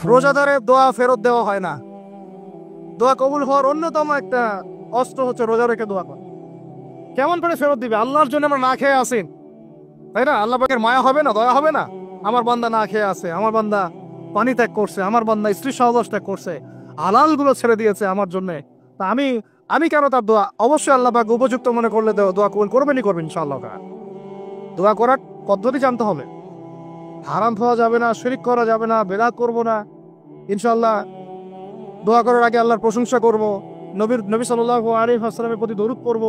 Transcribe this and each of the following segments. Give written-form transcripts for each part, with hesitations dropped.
রোজাদারের দোয়া ফেরত দেওয়া হয় না। দোয়া কবুল হওয়ার অন্যতম একটা অস্ত্র হচ্ছে রোজা রেখে দোয়া করা। কেমন করে ফেরত দিবে? আল্লাহর জন্য আমরা না খেয়ে আসি, তাই না? আল্লাহ পাকের মায়া হবে না, দয়া হবে না? আমার বান্দা না খেয়ে আছে, আমার বান্দা পানি ত্যাগ করছে, আমার বান্দা স্ত্রী সহবাস ত্যাগ করছে, হালালগুলো ছেড়ে দিয়েছে আমার জন্য। তা আমি কেন তার দোয়া? অবশ্যই আল্লাহ পাক উপযুক্ত মনে করলে দোয়া কবুল করবেনই করবেন ইনশাআল্লাহ। দোয়া করার পদ্ধতি জানতে হবে। হারাম খাওয়া যাবে না, শিরক করা যাবে না, বেদাত করব না। ইনশাআল্লাহ দোয়া করার আগে আল্লাহর প্রশংসা করব, নবী সাল্লাল্লাহু আলাইহি ওয়াসাল্লামের প্রতি দরুদ পড়ব।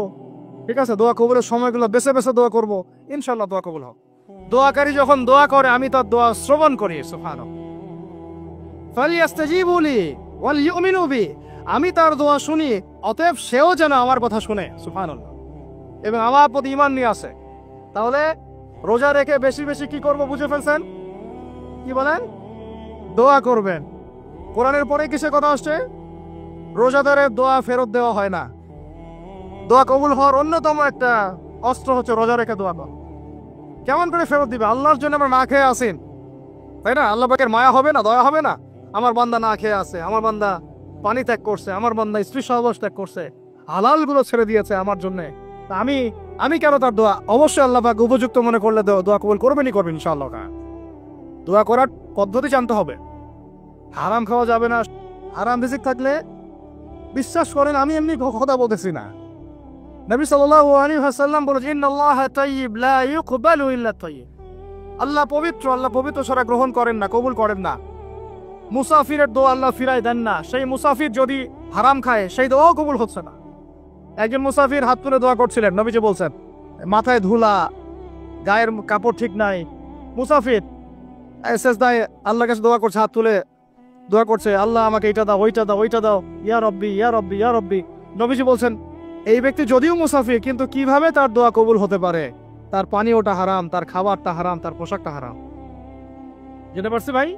ঠিক আছে? দোয়া কবুলের সময়গুলো বেছে বেছে দোয়া করব, ইনশাআল্লাহ দোয়া কবুল হবে। দোয়াকারী যখন দোয়া করে আমি তার দোয়া শ্রবণ করি। সুবহানাল্লাহ। ফালিয়াস্তাজিবু লি ওয়াল ইউমিনু বি, আমি তার দোয়া শুনি, অতএব সেও যেন আমার কথা শুনে। সুবহানাল্লাহ। এবং আমার প্রতি ঈমান নিয়ে আসে। তাহলে রোজা রেখে বেশি বেশি কি করব বুঝে ফেলছেন? কি বলেন? দোয়া করবেন। কোরআনের পরে কিসের কথা আসছে? রোজাদারের দোয়া ফেরত দেওয়া হয় না। দোয়া কবুল হওয়ার অন্যতম একটা অস্ত্র হচ্ছে রোজা রেখে দোয়া করা। কেমন করে ফেরত দিবে? আল্লাহর জন্য আমরা না খেয়ে আসেন, তাই না? আল্লাহ পাকের মায়া হবে না, দয়া হবে না? আমার বান্দা না খেয়ে আছে, আমার বান্দা পানি ত্যাগ করছে, আমার বান্দা স্ত্রী সহবাস ত্যাগ করছে, হালালগুলো ছেড়ে দিয়েছে আমার জন্য। তা আমি কেন তার দোয়া? অবশ্যই আল্লাহ পাক উপযুক্ত মনে করলে দোয়া কবুল করবেনই করবেন ইনশাআল্লাহ। দোয়া করার পদ্ধতি জানতে হবে। হারাম খাওয়া যাবে না। হারাম রিজিক থাকলে বিশ্বাস করেন আমি এমনি কথা বলতেছি না। নবী সাল্লাল্লাহু আলাইহি ওয়াসাল্লাম বলেছেন, ইন্নাল্লাহা তাইয়্যিব লা ইউকবালু ইল্লা তাইয়্যিব। আল্লাহ পবিত্র, আল্লাহ পবিত্র ছাড়া গ্রহণ করেন না, কবুল করেন না। মুসাফিরের দোয়া আল্লাহ ফিরাই দেন না। সেই মুসাফির যদি হারাম খায় সেই দোয়াও কবুল হচ্ছে না। একজন মুসাফির হাত তুলে দোয়া করছিলেন, নবীজি বলছেন মাথায় ধুলা, গায়ের কাপড় ঠিক নাই। মুসাফির সেজদায় আল্লাহর কাছে দোয়া করছে, হাত তুলে দোয়া করছে, আল্লাহ আমাকে এটা দাও, ওইটা দাও, ওইটা দাও, ইয়া রব্বি ইয়া রব্বি ইয়া রব্বি। নবীজি বলছেন এই ব্যক্তি যদিও মুসাফির কিন্তু কিভাবে তার দোয়া কবুল হতে পারে? তার পানীয়টা হারাম, তার খাবারটা হারাম, তার পোশাকটা হারাম। যেতে পারছি ভাই?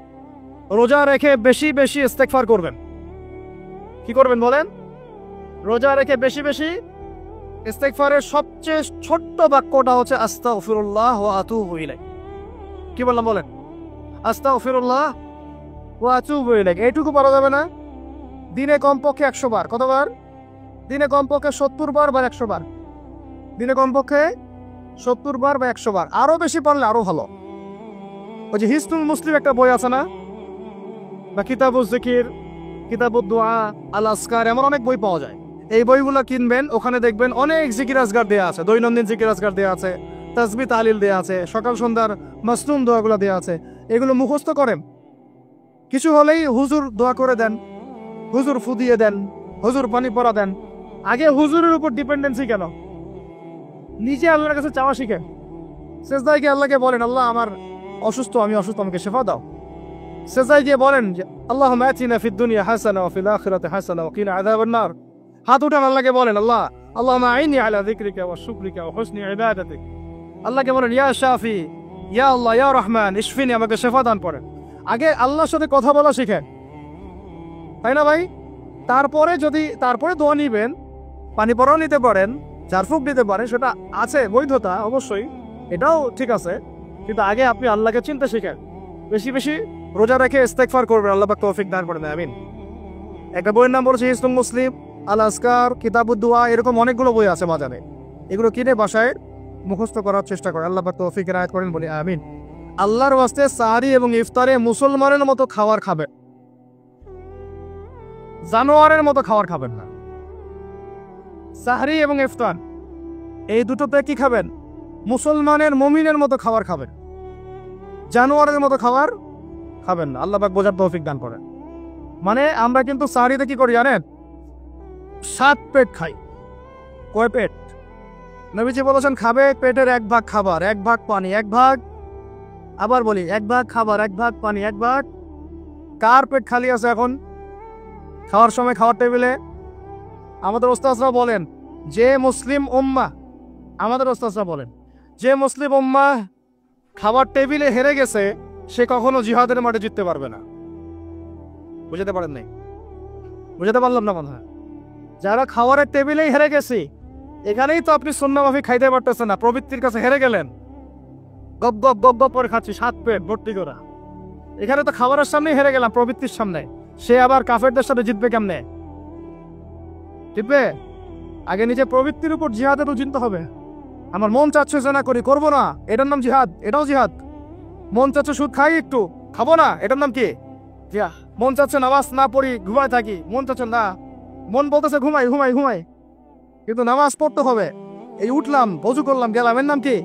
রোজা রেখে বেশি বেশি ইস্তেগফার করবেন। কি করবেন বলেন? রোজা রেখে বেশি বেশি ইস্তেগফারের সবচেয়ে ছোট্ট বাক্যটা হচ্ছে আস্তাগফিরুল্লাহ ওয়া আতুবু ইলাইহি। কি বললাম বলেন? আস্তাগফিরুল্লাহ ওয়া আতুবু ইলাইহি। এইটুকু পারা যাবে না? দিনে কমপক্ষে 100 বার। কতবার? দিনে কমপক্ষে 70 বার বা 100 বার। দিনে কমপক্ষে 70 বার বা 100 বার। আরো বেশি পারলে আরো ভালো। ওই যে হিসনুল মুসলিম একটা বই আছে না, বা কিতাবুজ জিকির, কিতাবুদ দুআ, আল আসকার, এমন অনেক বই পাওয়া যায়। এই বইগুলো কিনবেন, ওখানে দেখবেন অনেক জিকির আজকার দেয়া আছে, দৈনন্দিন জিকির আজকার দেয়া আছে, তাসবিহ তাহলিল দেয়া আছে, সকাল সন্ধ্যার মাসনুন দোয়াগুলো দেয়া আছে। এগুলো মুখস্থ করেন। কিছু হলেই হুজুর দোয়া করে দেন, হুজুর ফু দিয়ে দেন, হুজুর পানি পড়া দেন। আগে হুজুরের উপর ডিপেন্ডেন্সি কেন? নিজে আল্লাহর কাছে চাওয়া শিখেন। সেজদায় গিয়ে আল্লাহকে বলেন, আল্লাহ আমার অসুস্থ, আমি অসুস্থ, আমাকে শেফা দাও। সেজদায় গিয়ে বলেন যে আল্লাহুম্মা আতিনা ফিদ দুনিয়া হাসানা ওয়া ফিল আখিরাতি হাসানা ওয়া কিনা আযাবান নার। হাত উঠান, আল্লাহকে বলেন, আল্লাহুম্মা আইনি আলা যিকরিকা ওয়া শুকরিকা ওয়া হুসনি ইবাদাতিক। আল্লাহকে বলেন, ইয়া শাফি, ইয়া আল্লাহ, ইয়া রহমান ইশফিনি, আমাকে শেফা দান করেন। আগে আল্লাহর সাথে কথা বলা শিখেন, তাই না ভাই? তারপরে দোয়া নিবেন, পানি পড়াও নিতে পারেন, ঝাড়ফুঁক দিতে পারেন, সেটা আছে বৈধতা অবশ্যই, এটাও ঠিক আছে। কিন্তু আগে আপনি আল্লাহকে চিনতে শিখেন। বেশি বেশি রোজা রেখে ইস্তেগফার করবেন, আল্লাহ পাক তৌফিক দান করেন, আমিন। একটা বইয়ের নাম বলেছে হিসনুল মুসলিম, আল আসকার, কিতাবুদ দুআ, এরকম অনেকগুলো বই আছে বাজারে। এগুলো কিনে বাসায় মুখস্থ করার চেষ্টা করেন, আল্লাহ পাক তৌফিক এনায়েত করেন, বলি আমিন। আল্লাহর ওয়াস্তে সাহরি এবং ইফতারে মুসলমানের মতো খাবার খাবেন, জানোয়ারের মতো খাবার খাবেন না। সাহরি এবং ইফতার এই দুটোতে কি খাবেন? মুসলমানের, মুমিনের মতো খাবার খাবেন, জানোয়ারের মতো খাবার খাবেন না। আল্লাহ পাক বোঝার তৌফিক দান করেন। মানে আমরা কিন্তু সাহরিতে কি করি জানেন? 7 পেট খাই। কয় পেট? নবীজি বলেছেন খাবে পেটের 1 ভাগ খাবার, 1 ভাগ পানি, 1 ভাগ, আবার বলি 1 ভাগ খাবার, 1 ভাগ পানি, 1 ভাগ। কার পেট খালি আছে এখন? খাওয়ার সময় খাওয়ার টেবিলে আমাদের ওস্তাদরা বলেন যে মুসলিম উম্মাহ, আমাদের ওস্তাদরা বলেন যে মুসলিম উম্মাহ খাবার টেবিলে হেরে গেছে সে কখনো জিহাদের মাঠে জিততে পারবে না। বুঝতে পারেন নাই? বুঝতে পারলাম না মনে হয়। যারা খাবারের টেবিলেই হেরে গেছে, এখানেই তো আপনি সুন্নাহ মাফিক খাইতে পারতেছেন না, প্রবৃত্তির কাছে হেরে গেলেন। গপ গপ গপ গপ করে খাচ্ছি 7 পেট ভর্তি করা। এখানে তো খাবারের সামনে হেরে গেলাম, প্রবৃত্তির সামনে। সে আবার কাফেরদের সাথে জিতবে কেমনে? জিতবে আগে নিজে প্রবৃত্তির উপর জিহাদে তো জিততে হবে। আমার মন চাচ্ছে জেনা করি, করবো না, এটার নাম জিহাদ, এটাও জিহাদ। মন চাচ্ছে সুদ খাই একটু, খাবো না, এটার নাম কি? জিয়া। মন চাচ্ছে নামাজ না পড়ি, ঘুমায় থাকি, মন চাচ্ছে না, মন বলতেছে ঘুমাই ঘুমাই ঘুমাই, কিন্তু নামাজ পড়তে হবে। এই উঠলাম, বজু করলাম, গেলাম, এর নাম কি?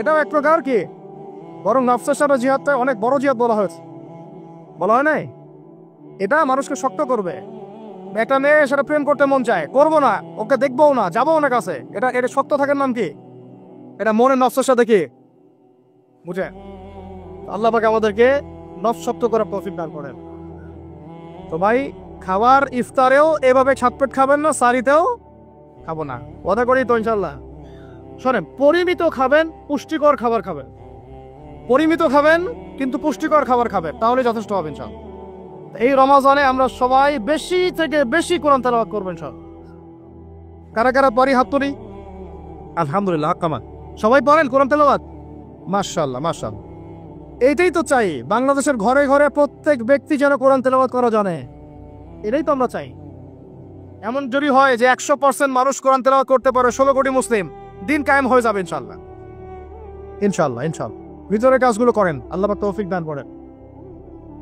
এটাও এক প্রকার কি? বরং নফসের সাথে জিহাদটা অনেক বড় জিহাদ বলা হয়েছে, বলা হয় নাই? এটা মানুষকে শক্ত করবে। একটা মেয়ে সেটা প্রেম করতে মন চায়, করবো না, ওকে দেখবো না, যাবো না কাছে, এটা এটা শক্ত থাকার নাম কি? এটা মনের নফসের সাথে কি বুঝে? আল্লাহ পাক আমাদেরকে নফস শক্ত করে তৌফিক দান করেন। তো ভাই, খাবার ইফতারেও এভাবে ছাটপেট খাবেন না, সারিতেও খাবো না, কথা করি তো ইনশাল্লাহ। শোনেন, পরিমিত খাবেন, পুষ্টিকর খাবার খাবেন। পরিমিত খাবেন কিন্তু পুষ্টিকর খাবার খাবেন, তাহলে যথেষ্ট হবে ইনশাল্লাহ। এই রমাজানে আমরা সবাই বেশি থেকে বেশি কোরআন তেলাওয়াত করবেন সব। কারা কারা পারি হাত তুলি? আলহামদুলিল্লাহ, কামা সবাই পারেন কোরআন তেলাওয়াত? মাশাআল্লাহ মাশাআল্লাহ। এইটাই তো চাই, বাংলাদেশের ঘরে ঘরে প্রত্যেক ব্যক্তি যেন কোরআন তেলাওয়াত করা জানে, এটাই তো আমরা চাই। এমন যদি হয় যে 100% মানুষ কোরআন তেলাওয়াত করতে পারে, 16 কোটি মুসলিম, দিন কায়েম হয়ে যাবে ইনশাআল্লাহ। ইনশাআল্লাহ ইনশাআল্লাহ। ভিতরে কাজগুলো করেন, আল্লাহ পাক তৌফিক দান করেন।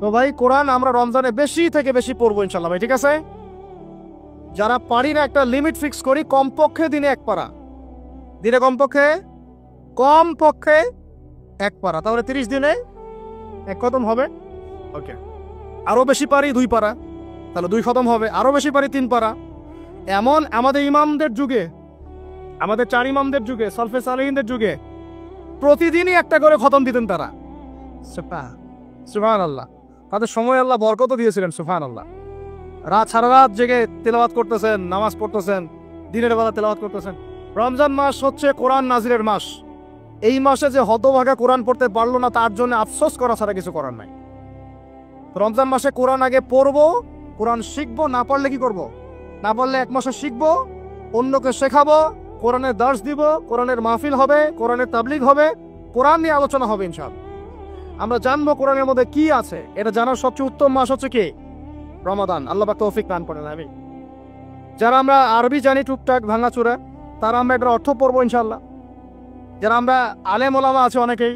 তো ভাই, কোরআন আমরা রমজানে বেশি থেকে বেশি পড়বো ইনশাল্লাহ ভাই, ঠিক আছে? যারা পারি না, একটা লিমিট ফিক্স করি, কমপক্ষে দিনে 1 পারা, দিনে কমপক্ষে কমপক্ষে 1 পারা, তাহলে 30 দিনে 1 খতম হবে। ওকে, আরো বেশি পারি 2 পারা, তাহলে 2 খতম হবে। আরো বেশি পারি 3 পারা। এমন আমাদের ইমামদের যুগে, আমাদের 4 ইমামদের যুগে, সলফে সালেহিনদের যুগে প্রতিদিনই একটা করে খতম দিতেন তারা। সুবহানাল্লাহ। তাদের সময় আল্লাহ বরকত দিয়েছিলেন, সুবহানাল্লাহ। সারা রাত জেগে তেলাওয়াত করতেছেন, নামাজ পড়তেছেন, দিনের বেলা তেলাওয়াত করতেছেন। রমজান মাস হচ্ছে কোরআন নাজিলের মাস। এই মাসে যে হতভাগা কোরআন পড়তে পারলো না, তার জন্য আফসোস করা ছাড়া কিছু করার নাই। রমজান মাসে কোরআন আগে পড়বো, কোরআন শিখবো, না পারলে কি করব? না পারলে 1 মাসে শিখবো, অন্যকে শেখাবো, কোরআনের দার্স দিব, কোরআনের মাহফিল হবে, কোরআনের তাবলিগ হবে, কোরআন নিয়ে আলোচনা হবে ইনশাআল্লাহ। আমরা জানবো কোরআনের মধ্যে কি আছে। এটা জানার সবচেয়ে উত্তম মাস হচ্ছে কি? রমাদান। আল্লাহ পাক তৌফিক দান করেন। আমি যারা আমরা আরবি জানি টুকটাক ভাঙাচোরা, তারা আমরা একটা অর্থ পড়বো ইনশাআল্লাহ। যারা আমরা আলেম ওলামা আছে অনেকেই,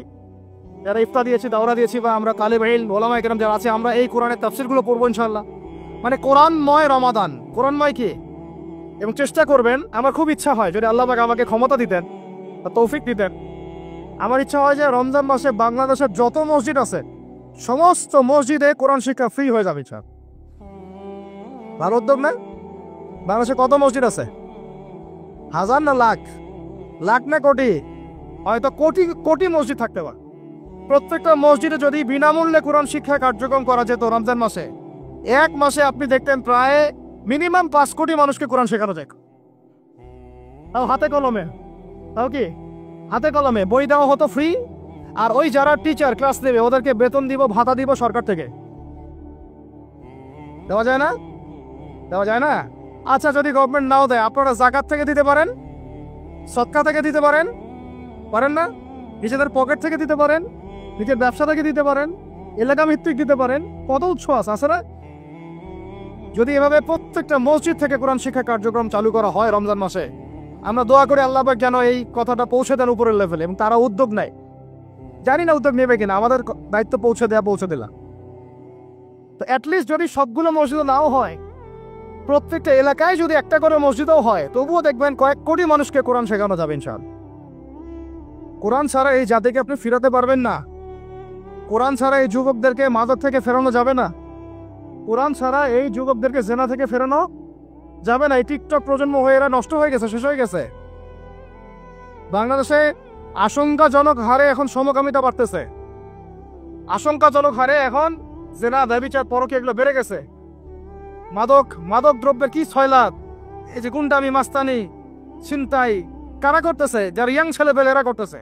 যারা ইফতা দিয়েছি, দাওরা দিয়েছি, বা আমরা তালিব ইলম ওলামা ইকরাম যারা আছে, আমরা এই কোরআনের তাফসিরগুলো পড়বো ইনশাআল্লাহ। মানে কোরআনময় রমাদান, কোরআনময় কি? এবং চেষ্টা করবেন, আমার খুব ইচ্ছা হয় যদি আল্লাহ পাক আমাকে ক্ষমতা দিতেন বা তৌফিক দিতেন, আমার ইচ্ছা হয় যে রমজান মাসে বাংলাদেশের যত মসজিদ আছে সমস্ত মসজিদে কোরআন শিক্ষা ফ্রি হয়ে যাবে। ভালো উদ্যোগ না? বাংলাদেশে কত মসজিদ আছে? হাজার না লাখ? লাখ না কোটি? হয়তো কোটি কোটি মসজিদ থাকতে পারে। প্রত্যেকটা মসজিদে যদি বিনামূল্যে কোরআন শিক্ষা কার্যক্রম করা যেত রমজান মাসে, 1 মাসে আপনি দেখতেন প্রায় মিনিমাম 5 কোটি মানুষকে কোরআন শেখানো যায়। তাও হাতে কলমে, তাও কি হাতে কলমে, বই দেওয়া হতো ফ্রি। আর ওই যারা টিচার ক্লাস নেবে ওদেরকে বেতন দিব, ভাতা দিব সরকার থেকে। দেওয়া যায় না? দেওয়া যায় না? আচ্ছা, যদি গভর্নমেন্ট নাও দেয়, আপনারা জাকাত থেকে দিতে পারেন, সদকা থেকে দিতে পারেন, পারেন না? নিজেদের পকেট থেকে দিতে পারেন, নিজের ব্যবসা থেকে দিতে পারেন, এলাকা ভিত্তিক দিতে পারেন। কত উৎস আছে না? যদি এভাবে প্রত্যেকটা মসজিদ থেকে কোরআন শিক্ষা কার্যক্রম চালু করা হয় রমজান মাসে, আমরা দোয়া করি আল্লাহ পাক যেন এই কথাটা পৌঁছে দেন উপরের লেভেলে, এবং তারা উদ্যোগ নেয়। জানি না উদ্যোগ নেবে কিনা, আমাদের দায়িত্ব পৌঁছে দিলাম। তো অ্যাটলিস্ট যদি সবগুলো মসজিদ নাও হয়, প্রত্যেকটা এলাকায় যদি একটা করে মসজিদও হয়, তবুও দেখবেন কয়েক কোটি মানুষকে কোরআন শেখানো যাবে ইনশাআল্লাহ। কোরআন ছাড়া এই জাতিকে আপনি ফিরাতে পারবেন না। কোরআন ছাড়া এই যুবকদেরকে মাদক থেকে ফেরানো যাবে না। কোরআন ছাড়া এই যুবকদেরকে জেনা থেকে ফেরানো যাবে না। এই টিকটক প্রজন্ম হয়ে এরা নষ্ট হয়ে গেছে, শেষ হয়ে গেছে। বাংলাদেশে আশঙ্কাজনক হারে এখন সমকামিতা বাড়তেছে। আশঙ্কাজনক হারে এখন জেনা, ব্যভিচার, পরকীয়া এগুলো বেড়ে গেছে। মাদক দ্রব্যের কি ছয়লাভ, এই যে গুন্ডামি, মাস্তানি, ছিনতাই কারা করতেছে? যারা ইয়াং ছেলেপেলে এরা করতেছে।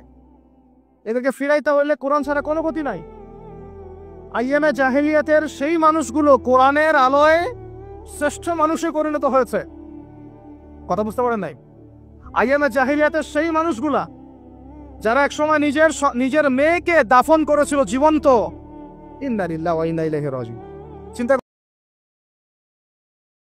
এদেরকে ফিরাইতে হইলে কোরআন ছাড়া কোনো গতি নাই। আইয়ামে জাহেলিয়াতের সেই মানুষগুলো কোরআনের আলোয় শ্রেষ্ঠ মানুষে পরিণত হয়েছে। কথা বুঝতে পারেন নাই? আইয়ামে জাহেলিয়াতের সেই মানুষগুলা যারা একসময় নিজের মেয়েকে দাফন করেছিল জীবন্ত, ইন্না লিল্লাহি ওয়া ইন্না ইলাইহি রাজিউন। চিন্তা